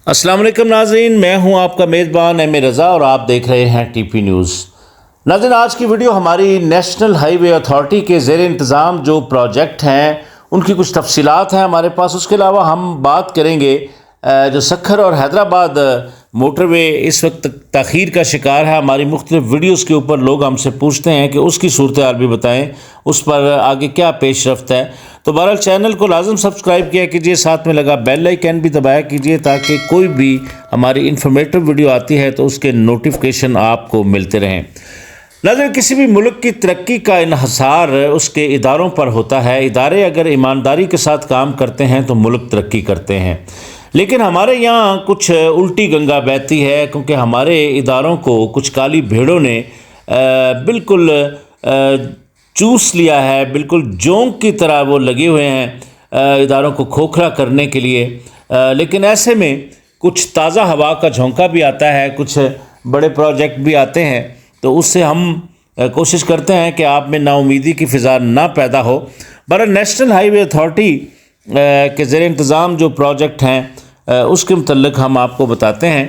अस्सलाम वालेकुम नाज़रीन, मैं हूं आपका मेज़बान एम ए रज़ा और आप देख रहे हैं टीपी न्यूज़। नाज़रीन, आज की वीडियो हमारी नेशनल हाईवे अथॉरिटी के ज़ेर इंतज़ाम जो प्रोजेक्ट हैं उनकी कुछ तफसीलात हैं हमारे पास। उसके अलावा हम बात करेंगे जो सक्खर और हैदराबाद मोटरवे इस वक्त ताख़ीर का शिकार है। हमारी मुख्तलिफ वीडियोज़ के ऊपर लोग हमसे पूछते हैं कि उसकी सूरत हाल भी बताएँ, उस पर आगे क्या पेश रफ्त है। तो बहरहाल चैनल को लाजम सब्सक्राइब किया कीजिए, साथ में लगा बेल आइकन भी दबाया कीजिए ताकि कोई भी हमारी इन्फॉर्मेटिव वीडियो आती है तो उसके नोटिफिकेशन आपको मिलते रहें। नाज़रीन, किसी भी मुल्क की तरक्की का इन्हसार उसके इदारों पर होता है। इदारे अगर ईमानदारी के साथ काम करते हैं तो मुल्क तरक्की करते हैं, लेकिन हमारे यहाँ कुछ उल्टी गंगा बहती है क्योंकि हमारे इदारों को कुछ काली भेड़ों ने बिल्कुल चूस लिया है। बिल्कुल जोंक की तरह वो लगे हुए हैं इदारों को खोखला करने के लिए। लेकिन ऐसे में कुछ ताज़ा हवा का झोंका भी आता है, कुछ बड़े प्रोजेक्ट भी आते हैं, तो उससे हम कोशिश करते हैं कि आप में नाउमीदी की फ़िज़ा ना पैदा हो। बहरहाल नेशनल हाईवे अथॉरिटी के ज़ेर इंतज़ाम जो प्रोजेक्ट हैं उसके मुतल्लिक़ हम आपको बताते हैं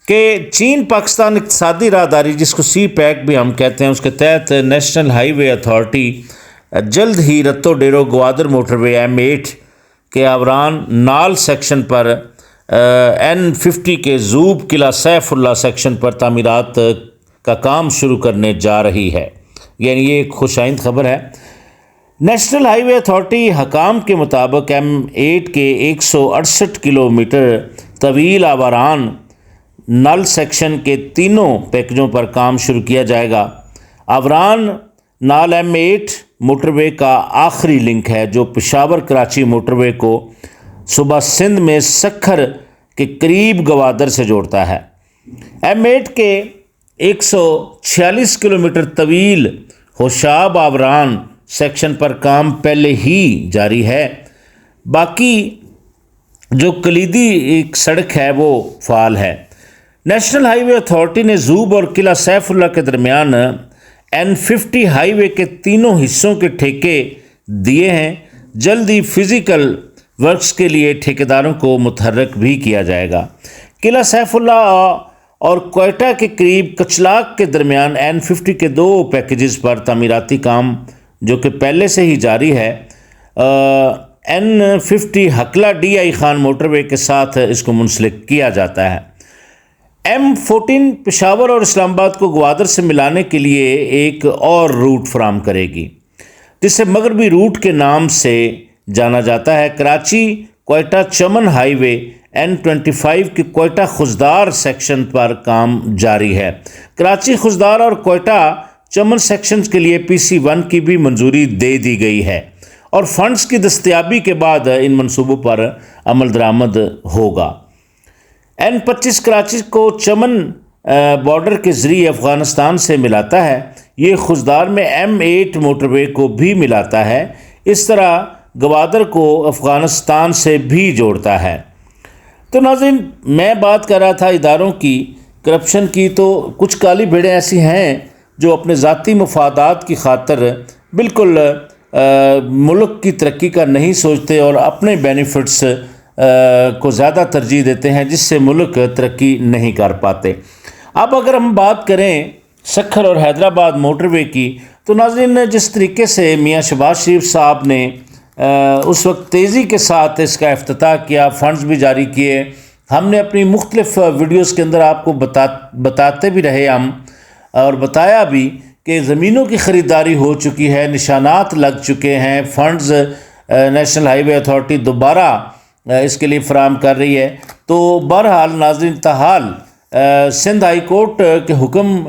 कि चीन पाकिस्तान इक़्तिसादी राहदारी, जिसको सी पैक भी हम कहते हैं, उसके तहत नेशनल हाईवे अथॉरिटी जल्द ही रत्तो डेरो ग्वादर मोटरवे M8 के आवरान नाल सेक्शन पर N50 के ज़ूब किला सैफुल्ला सेक्शन पर तामीरात का काम शुरू करने जा रही है। यानी ये एक खुशाइंद खबर है। नेशनल हाईवे अथॉरिटी हकाम के मुताबिक M8 के 168 किलोमीटर तवील आवारान नल सेक्शन के तीनों पैकेजों पर काम शुरू किया जाएगा। आवरान नाल M8 मोटरवे का आखिरी लिंक है जो पेशावर कराची मोटरवे को सुबह सिंध में सक्खर के करीब गवादर से जोड़ता है। M8 के 146 किलोमीटर तवील होशाब आवरान सेक्शन पर काम पहले ही जारी है। बाकी जो कलीदी एक सड़क है वो फ़ाल है। नेशनल हाईवे अथॉरिटी ने ज़ूब और किला सैफुल्ला के दरमियान N50 हाईवे के तीनों हिस्सों के ठेके दिए हैं। जल्द ही फ़िज़िकल वर्क्स के लिए ठेकेदारों को मुतहर्रिक भी किया जाएगा। किला सैफुल्ला और कोयटा के करीब कचलाक के दरमियान N50 के 2 पैकेजेस पर तामीराती काम जो कि पहले से ही जारी है। N50 हकला DI खान मोटरवे के साथ इसको मुंसलिक किया जाता है। M14 पेशावर और इस्लामाबाद को ग्वादर से मिलाने के लिए एक और रूट फराम करेगी जिसे मगरबी रूट के नाम से जाना जाता है। कराची कोयटा चमन हाईवे N25 के कोयटा खुजदार सेक्शन पर काम जारी है। कराची खुजदार और कोयटा चमन सेक्शंस के लिए PC1 की भी मंजूरी दे दी गई है और फंड्स की दस्तयाबी के बाद इन मंसूबों पर अमल दरामद होगा। N25 कराची को चमन बॉर्डर के ज़रिए अफ़गानिस्तान से मिलाता है। ये खुजदार में M8 मोटरवे को भी मिलाता है। इस तरह गवादर को अफ़गानिस्तान से भी जोड़ता है। तो नाज़रीन, मैं बात कर रहा था इदारों की करप्शन की, तो कुछ काली भेड़ें ऐसी हैं जो अपने ज़ाती मफादात की खातिर बिल्कुल मुल्क की तरक्की का नहीं सोचते और अपने बेनिफिट्स को ज़्यादा तरजीह देते हैं, जिससे मुल्क तरक्की नहीं कर पाते। अब अगर हम बात करें सक्खर और हैदराबाद मोटरवे की, तो नाज़रीन, जिस तरीके से मियाँ शहबाज शरीफ साहब ने उस वक्त तेज़ी के साथ इसका इफ्तिताह किया, फ़ंड्स भी जारी किए, हमने अपनी मुख्तलिफ वीडियोज़ के अंदर आपको बताते भी रहे हम और बताया भी कि ज़मीनों की ख़रीदारी हो चुकी है, निशानात लग चुके हैं, फ़ंड्स नेशनल हाईवे अथॉरिटी दोबारा इसके लिए फ़राहम कर रही है। तो बहरहाल नाज़रीन, ताहाल सिंध हाई कोर्ट के हुक्म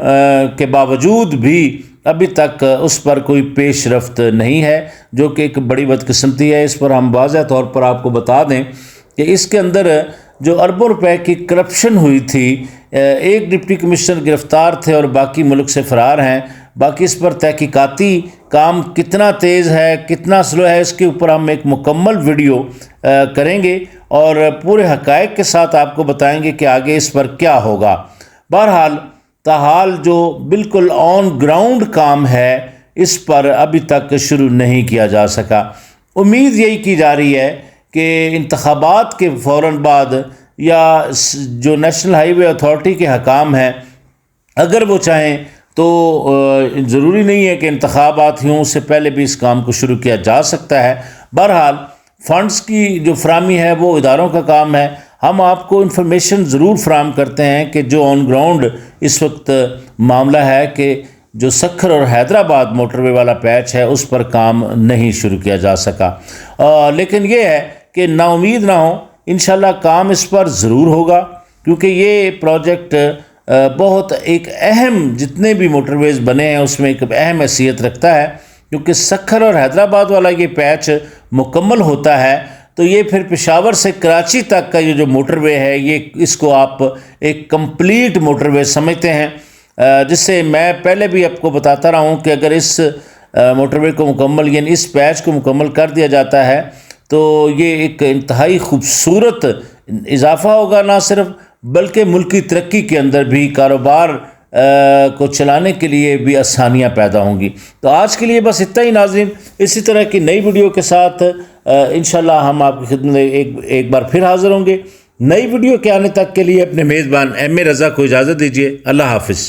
के बावजूद भी अभी तक उस पर कोई पेश रफ्त नहीं है, जो कि एक बड़ी बदकिस्मती है। इस पर हम वाज़ह तौर पर आपको बता दें कि इसके अंदर जो अरबों रुपए की करप्शन हुई थी, एक डिप्टी कमिश्नर गिरफ़्तार थे और बाकी मुल्क से फ़रार हैं। बाकी इस पर तहकीकाती काम कितना तेज़ है, कितना स्लो है, इसके ऊपर हम एक मुकम्मल वीडियो करेंगे और पूरे हक़ाइक़ के साथ आपको बताएंगे कि आगे इस पर क्या होगा। बहरहाल ताहाल जो बिल्कुल ऑन ग्राउंड काम है, इस पर अभी तक शुरू नहीं किया जा सका। उम्मीद यही की जा रही है कि इंतखाबात के फ़ौरन बाद یا جو نیشنل ہائی وے اتھارٹی کے حکام ہیں اگر وہ چاہیں تو ضروری نہیں ہے کہ انتخابات ہوں، اس سے پہلے بھی اس کام کو شروع کیا جا سکتا ہے۔ بہرحال فنڈز کی جو فراہمی ہے وہ اداروں کا کام ہے۔ ہم آپ کو انفارمیشن ضرور فراہم کرتے ہیں کہ جو آن گراؤنڈ اس وقت معاملہ ہے کہ جو سکھر اور حیدرآباد موٹر وے والا پیچ ہے اس پر کام نہیں شروع کیا جا سکا، لیکن یہ ہے کہ نا امید نہ ہو، انشاءاللہ کام اس پر ضرور ہوگا، کیونکہ یہ پروجیکٹ بہت ایک اہم، جتنے بھی موٹر ویز بنے ہیں اس میں ایک اہم حیثیت رکھتا ہے، کیونکہ سکھر اور حیدرآباد والا یہ پیچ مکمل ہوتا ہے تو یہ پھر پشاور سے کراچی تک کا یہ جو موٹر وے ہے یہ اس کو آپ ایک کمپلیٹ موٹر وے سمجھتے ہیں، جس سے میں پہلے بھی آپ کو بتاتا رہا ہوں کہ اگر اس موٹر وے کو مکمل یعنی اس پیچ کو مکمل کر دیا جاتا ہے تو یہ ایک انتہائی خوبصورت اضافہ ہوگا، نہ صرف بلکہ ملکی ترقی کے اندر بھی کاروبار کو چلانے کے لیے بھی آسانیاں پیدا ہوں گی۔ تو آج کے لیے بس اتنا ہی ناظرین، اسی طرح کی نئی ویڈیو کے ساتھ انشاءاللہ ہم آپ کی خدمت میں ایک بار پھر حاضر ہوں گے۔ نئی ویڈیو کے آنے تک کے لیے اپنے میزبان ایم اے رضا کو اجازت دیجیے۔ اللہ حافظ۔